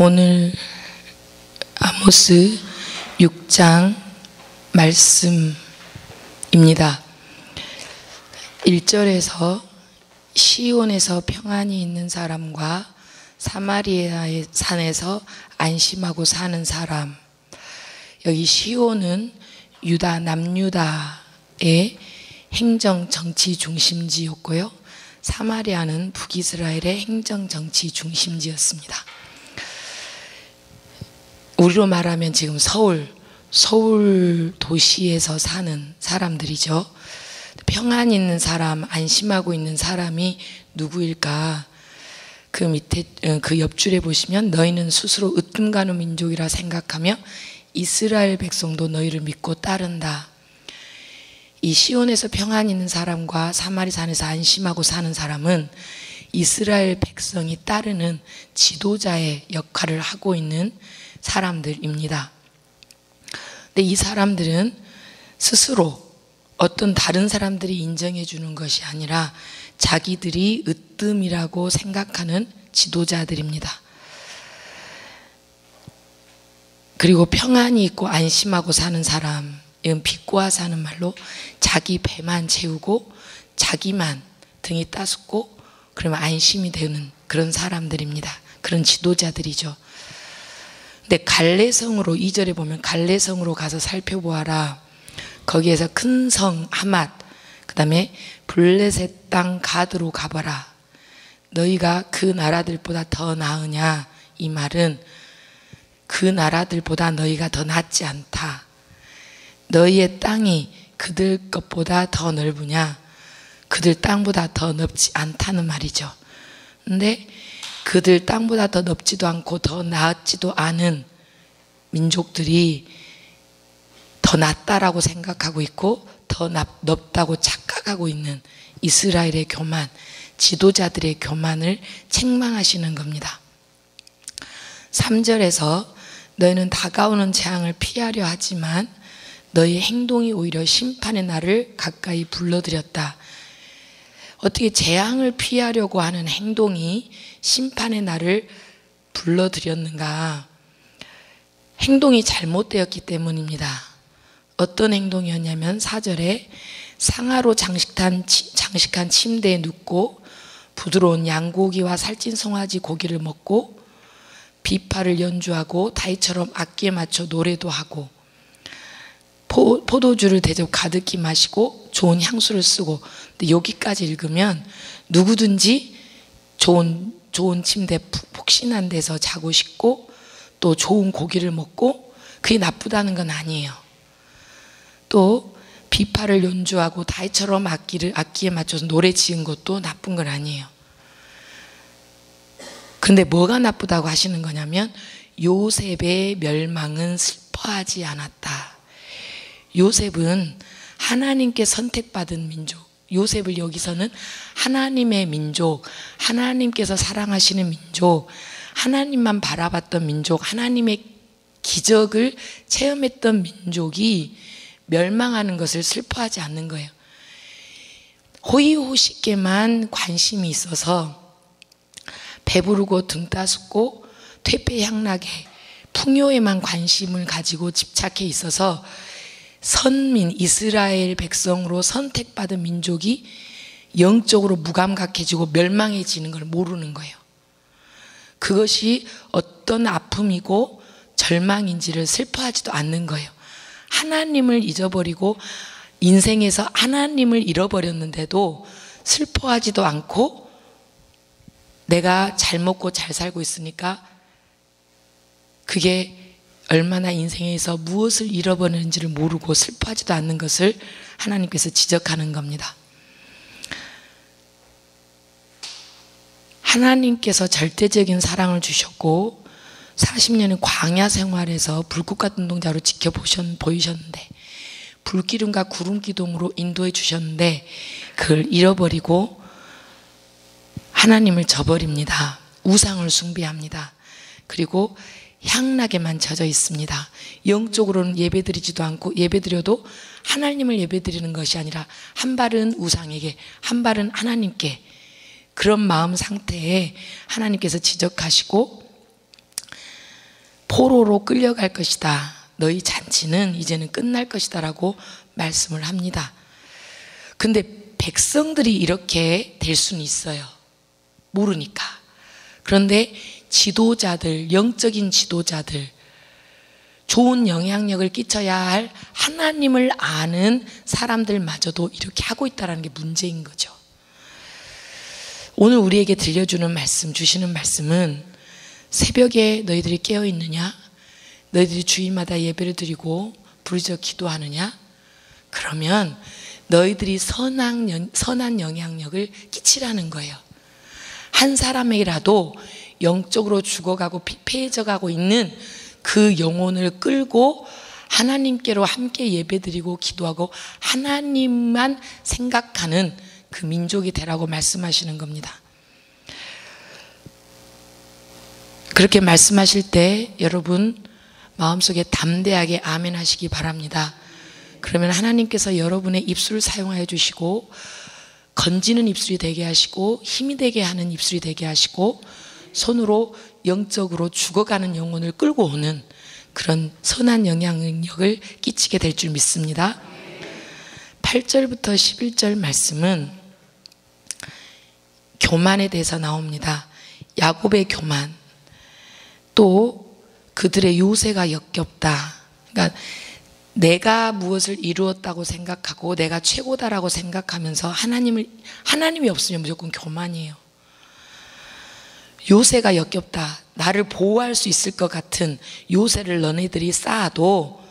오늘 아모스 6장 말씀입니다. 1절에서 시온에서 평안이 있는 사람과 사마리아의 산에서 안심하고 사는 사람. 여기 시온은 유다 남유다의 행정 정치 중심지였고요, 사마리아는 북이스라엘의 행정 정치 중심지였습니다. 우리로 말하면 지금 서울 도시에서 사는 사람들이죠. 평안 있는 사람, 안심하고 있는 사람이 누구일까? 그 밑에 그 옆줄에 보시면 너희는 스스로 으뜸가는 민족이라 생각하며 이스라엘 백성도 너희를 믿고 따른다. 이 시온에서 평안 있는 사람과 사마리산에서 안심하고 사는 사람은 이스라엘 백성이 따르는 지도자의 역할을 하고 있는 사람들입니다. 근데 이 사람들은 스스로 어떤 다른 사람들이 인정해 주는 것이 아니라 자기들이 으뜸이라고 생각하는 지도자들입니다. 그리고 평안이 있고 안심하고 사는 사람, 이건 비꼬아서 하는 말로 자기 배만 채우고 자기만 등이 따숩고 그러면 안심이 되는 그런 사람들입니다. 그런 지도자들이죠. 근데 갈레성으로, 2절에 보면 갈레성으로 가서 살펴보아라. 거기에서 큰 성 하맛, 그 다음에 블레셋 땅 가드로 가봐라. 너희가 그 나라들보다 더 나으냐? 이 말은 그 나라들보다 너희가 더 낫지 않다. 너희의 땅이 그들 것보다 더 넓으냐? 그들 땅보다 더 넓지 않다는 말이죠. 근데 그들 땅보다 더 넓지도 않고 더 나았지도 않은 민족들이 더 낫다라고 생각하고 있고 더 넓다고 착각하고 있는 이스라엘의 교만, 지도자들의 교만을 책망하시는 겁니다. 3절에서 너희는 다가오는 재앙을 피하려 하지만 너희의 행동이 오히려 심판의 날을 가까이 불러들였다. 어떻게 재앙을 피하려고 하는 행동이 심판의 날을 불러들였는가? 행동이 잘못되었기 때문입니다. 어떤 행동이었냐면 4절에 상아로 장식한 침대에 눕고 부드러운 양고기와 살찐 송아지 고기를 먹고 비파를 연주하고 다이처럼 악기에 맞춰 노래도 하고 포도주를 대접 가득히 마시고 좋은 향수를 쓰고. 근데 여기까지 읽으면 누구든지 좋은 침대 푹신한 데서 자고 싶고 또 좋은 고기를 먹고 그게 나쁘다는 건 아니에요. 또 비파를 연주하고 다이처럼 악기에 맞춰서 노래 지은 것도 나쁜 건 아니에요. 근데 뭐가 나쁘다고 하시는 거냐면 요셉의 멸망은 슬퍼하지 않았다. 요셉은 하나님께 선택받은 민족, 요셉을 여기서는 하나님의 민족, 하나님께서 사랑하시는 민족, 하나님만 바라봤던 민족, 하나님의 기적을 체험했던 민족이 멸망하는 것을 슬퍼하지 않는 거예요. 호의호식에만 관심이 있어서 배부르고 등 따숩고 퇴폐향락에 풍요에만 관심을 가지고 집착해 있어서 선민 이스라엘 백성으로 선택받은 민족이 영적으로 무감각해지고 멸망해지는 걸 모르는 거예요. 그것이 어떤 아픔이고 절망인지를 슬퍼하지도 않는 거예요. 하나님을 잊어버리고 인생에서 하나님을 잃어버렸는데도 슬퍼하지도 않고 내가 잘 먹고 잘 살고 있으니까 그게 얼마나 인생에서 무엇을 잃어버렸는지를 모르고 슬퍼하지도 않는 것을 하나님께서 지적하는 겁니다. 하나님께서 절대적인 사랑을 주셨고 40년의 광야 생활에서 불꽃 같은 동자로 보이셨는데 불기둥과 구름 기둥으로 인도해 주셨는데 그걸 잃어버리고 하나님을 저버립니다. 우상을 숭배합니다. 그리고 향락에만 젖어 있습니다. 영적으로는 예배드리지도 않고 예배드려도 하나님을 예배드리는 것이 아니라 한 발은 우상에게 한 발은 하나님께, 그런 마음 상태에 하나님께서 지적하시고 포로로 끌려갈 것이다. 너희 잔치는 이제는 끝날 것이다 라고 말씀을 합니다. 근데 백성들이 이렇게 될 수는 있어요. 모르니까. 그런데 지도자들, 영적인 지도자들, 좋은 영향력을 끼쳐야 할 하나님을 아는 사람들마저도 이렇게 하고 있다는 게 문제인 거죠. 오늘 우리에게 들려주는 말씀, 주시는 말씀은 새벽에 너희들이 깨어 있느냐? 너희들이 주일마다 예배를 드리고 부르짖어 기도하느냐? 그러면 너희들이 선한 영향력을 끼치라는 거예요. 한 사람에게라도 영적으로 죽어가고 피폐해져가고 있는 그 영혼을 끌고 하나님께로 함께 예배드리고 기도하고 하나님만 생각하는 그 민족이 되라고 말씀하시는 겁니다. 그렇게 말씀하실 때 여러분 마음속에 담대하게 아멘 하시기 바랍니다. 그러면 하나님께서 여러분의 입술을 사용하여 주시고 건지는 입술이 되게 하시고 힘이 되게 하는 입술이 되게 하시고 손으로 영적으로 죽어가는 영혼을 끌고 오는 그런 선한 영향력을 끼치게 될 줄 믿습니다. 8절부터 11절 말씀은 교만에 대해서 나옵니다. 야곱의 교만, 또 그들의 요새가 역겹다. 그러니까 내가 무엇을 이루었다고 생각하고 내가 최고다라고 생각하면서 하나님이 없으면 무조건 교만이에요. 요새가 역겹다. 나를 보호할 수 있을 것 같은 요새를 너네들이 쌓아도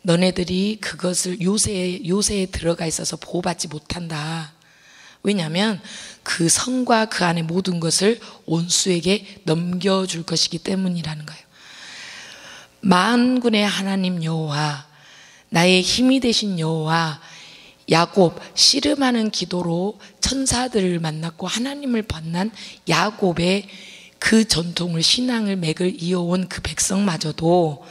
너네들이 그것을 요새에 들어가 있어서 보호받지 못한다. 왜냐하면 그 성과 그 안에 모든 것을 온수에게 넘겨줄 것이기 때문이라는 거예요. 만군의 하나님 여호와, 나의 힘이 되신 여호와, 야곱, 씨름하는 기도로 천사들을 만났고 하나님을 만난 야곱의 그 전통을, 신앙을 맥을 이어온 그 백성마저도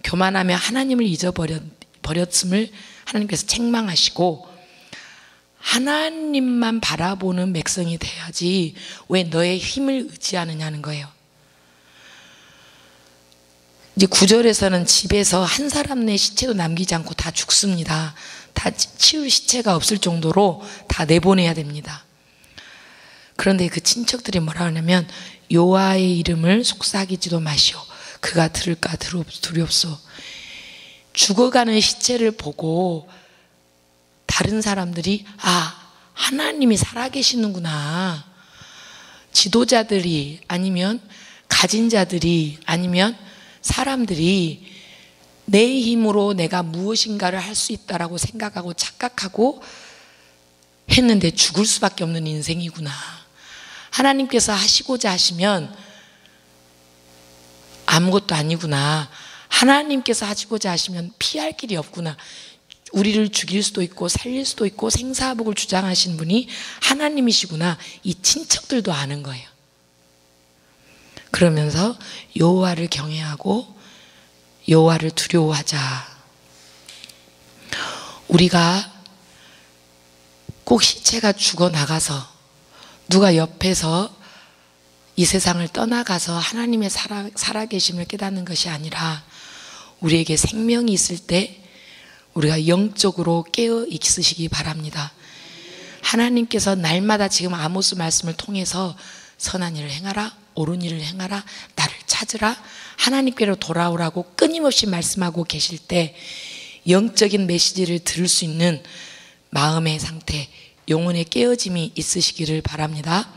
교만하며 하나님을 잊어버렸음을 하나님께서 책망하시고 하나님만 바라보는 백성이 돼야지 왜 너의 힘을 의지하느냐는 거예요. 이제 9절에서는 집에서 한 사람 내 시체도 남기지 않고 다 죽습니다. 다 치울 시체가 없을 정도로 다 내보내야 됩니다. 그런데 그 친척들이 뭐라 하냐면 여호와의 이름을 속삭이지도 마시오. 그가 들을까 두렵소. 죽어가는 시체를 보고 다른 사람들이 하나님이 살아계시는구나. 지도자들이 아니면 가진 자들이 아니면 사람들이 내 힘으로 내가 무엇인가를 할 수 있다라고 생각하고 착각하고 했는데 죽을 수밖에 없는 인생이구나. 하나님께서 하시고자 하시면 아무것도 아니구나. 하나님께서 하시고자 하시면 피할 길이 없구나. 우리를 죽일 수도 있고 살릴 수도 있고 생사복을 주장하신 분이 하나님이시구나. 이 친척들도 아는 거예요. 그러면서 여호와를 경외하고 여호와를 두려워하자. 우리가 꼭 시체가 죽어나가서 누가 옆에서 이 세상을 떠나가서 하나님의 살아계심을 깨닫는 것이 아니라 우리에게 생명이 있을 때 우리가 영적으로 깨어 있으시기 바랍니다. 하나님께서 날마다 지금 아모스 말씀을 통해서 선한 일을 행하라, 옳은 일을 행하라, 나를 찾으라, 하나님께로 돌아오라고 끊임없이 말씀하고 계실 때 영적인 메시지를 들을 수 있는 마음의 상태, 영혼의 깨어짐이 있으시기를 바랍니다.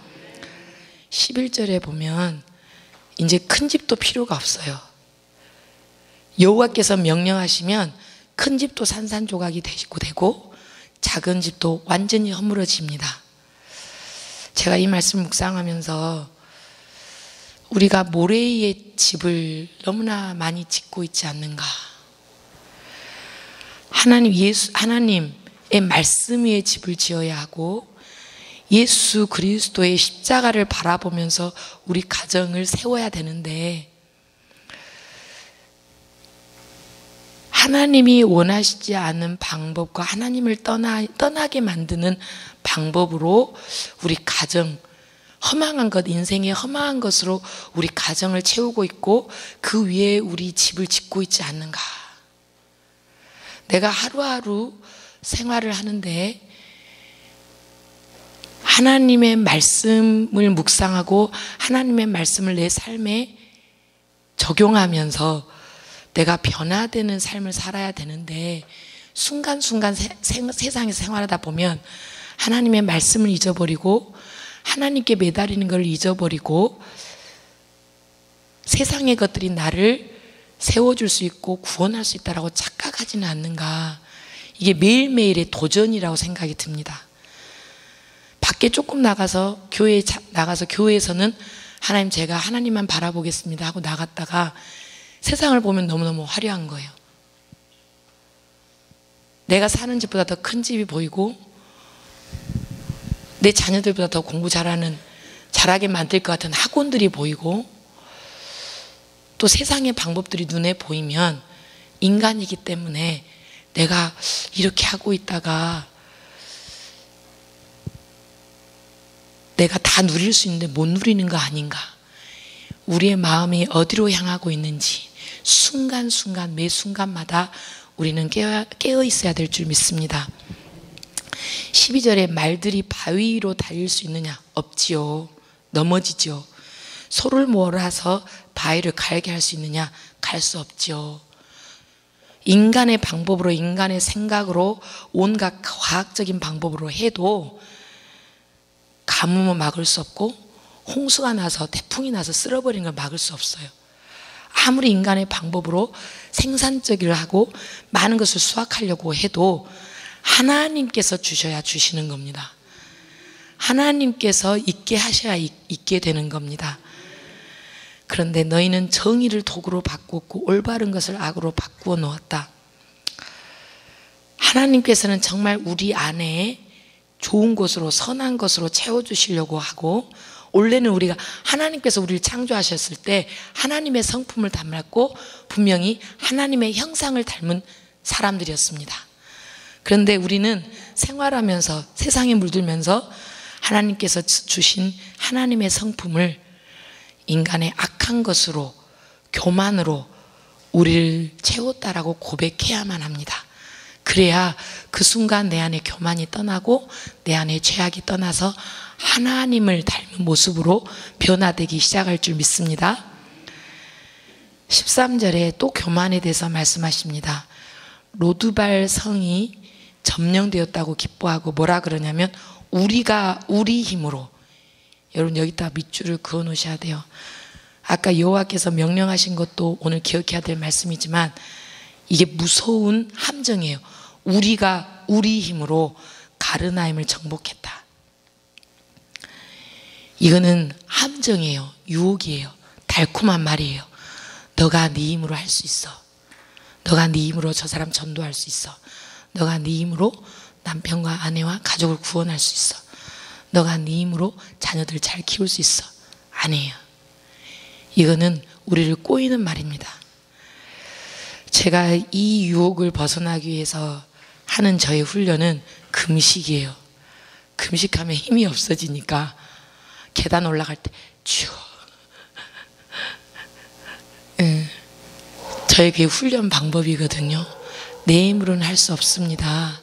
11절에 보면 이제 큰 집도 필요가 없어요. 여호와께서 명령하시면 큰 집도 산산조각이 되고 작은 집도 완전히 허물어집니다. 제가 이 말씀을 묵상하면서 우리가 모래 위에 집을 너무나 많이 짓고 있지 않는가. 하나님의 말씀 위에 집을 지어야 하고 예수 그리스도의 십자가를 바라보면서 우리 가정을 세워야 되는데 하나님이 원하시지 않은 방법과 하나님을 떠나게 만드는 방법으로 우리 가정 허망한 것, 인생의 허망한 것으로 우리 가정을 채우고 있고 그 위에 우리 집을 짓고 있지 않는가. 내가 하루하루 생활을 하는데 하나님의 말씀을 묵상하고 하나님의 말씀을 내 삶에 적용하면서 내가 변화되는 삶을 살아야 되는데 순간순간 세상에서 생활하다 보면 하나님의 말씀을 잊어버리고 하나님께 매달리는 걸 잊어버리고 세상의 것들이 나를 세워줄 수 있고 구원할 수 있다고 착각하지는 않는가. 이게 매일매일의 도전이라고 생각이 듭니다. 밖에 조금 나가서 교회에서는 하나님 제가 하나님만 바라보겠습니다 하고 나갔다가 세상을 보면 너무너무 화려한 거예요. 내가 사는 집보다 더 큰 집이 보이고 내 자녀들보다 더 공부 잘하게 만들 것 같은 학원들이 보이고 또 세상의 방법들이 눈에 보이면 인간이기 때문에 내가 이렇게 하고 있다가 내가 다 누릴 수 있는데 못 누리는 거 아닌가. 우리의 마음이 어디로 향하고 있는지 순간순간 매 순간마다 우리는 깨어 있어야 될 줄 믿습니다. 12절에 말들이 바위 위로 달릴 수 있느냐? 없지요. 넘어지죠. 소를 몰아서 바위를 갈게 할 수 있느냐? 갈 수 없지요. 인간의 방법으로 인간의 생각으로 온갖 과학적인 방법으로 해도 가뭄은 막을 수 없고 홍수가 나서 태풍이 나서 쓸어버리는 걸 막을 수 없어요. 아무리 인간의 방법으로 생산적으로 하고 많은 것을 수확하려고 해도 하나님께서 주셔야 주시는 겁니다. 하나님께서 있게 하셔야 있게 되는 겁니다. 그런데 너희는 정의를 도구로 바꾸었고 올바른 것을 악으로 바꾸어 놓았다. 하나님께서는 정말 우리 안에 좋은 것으로 선한 것으로 채워주시려고 하고 원래는 우리가 하나님께서 우리를 창조하셨을 때 하나님의 성품을 닮았고 분명히 하나님의 형상을 닮은 사람들이었습니다. 그런데 우리는 생활하면서 세상에 물들면서 하나님께서 주신 하나님의 성품을 인간의 악한 것으로 교만으로 우리를 채웠다라고 고백해야만 합니다. 그래야 그 순간 내 안에 교만이 떠나고 내 안에 죄악이 떠나서 하나님을 닮은 모습으로 변화되기 시작할 줄 믿습니다. 13절에 또 교만에 대해서 말씀하십니다. 로드발 성이 점령되었다고 기뻐하고 뭐라 그러냐면 우리가 우리 힘으로, 여러분 여기다 밑줄을 그어 놓으셔야 돼요. 아까 여호와께서 명령하신 것도 오늘 기억해야 될 말씀이지만 이게 무서운 함정이에요. 우리가 우리 힘으로 가르나임을 정복했다. 이거는 함정이에요. 유혹이에요. 달콤한 말이에요. 너가 네 힘으로 할 수 있어. 너가 네 힘으로 저 사람 전도할 수 있어. 너가 네 힘으로 남편과 아내와 가족을 구원할 수 있어. 너가 네 힘으로 자녀들 잘 키울 수 있어. 아니에요. 이거는 우리를 꼬이는 말입니다. 제가 이 유혹을 벗어나기 위해서 하는 저의 훈련은 금식이에요. 금식하면 힘이 없어지니까 계단 올라갈 때 쭉 저의 그게 훈련 방법이거든요. 내 힘으로는 할 수 없습니다.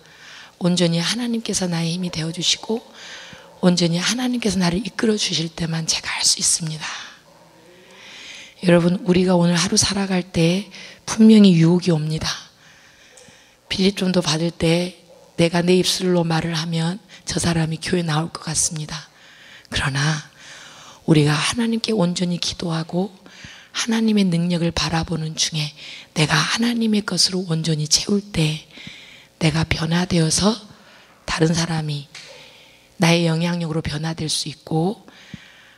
온전히 하나님께서 나의 힘이 되어주시고 온전히 하나님께서 나를 이끌어 주실 때만 제가 할 수 있습니다. 여러분 우리가 오늘 하루 살아갈 때 분명히 유혹이 옵니다. 빌립종도 받을 때 내가 내 입술로 말을 하면 저 사람이 교회 나올 것 같습니다. 그러나 우리가 하나님께 온전히 기도하고 하나님의 능력을 바라보는 중에 내가 하나님의 것으로 온전히 채울 때 내가 변화되어서 다른 사람이 나의 영향력으로 변화될 수 있고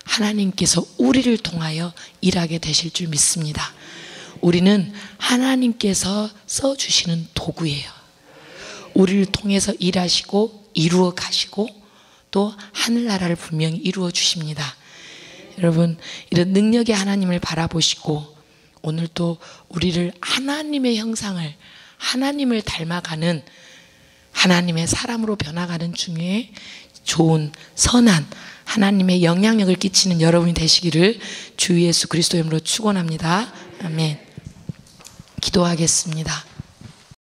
하나님께서 우리를 통하여 일하게 되실 줄 믿습니다. 우리는 하나님께서 써주시는 도구예요. 우리를 통해서 일하시고 이루어 가시고 또 하늘나라를 분명히 이루어 주십니다. 여러분 이런 능력의 하나님을 바라보시고 오늘 또 우리를 하나님의 형상을 하나님을 닮아가는 하나님의 사람으로 변화가는 중에 좋은 선한 하나님의 영향력을 끼치는 여러분이 되시기를 주 예수 그리스도의 이름으로 축원합니다. 아멘. 기도하겠습니다.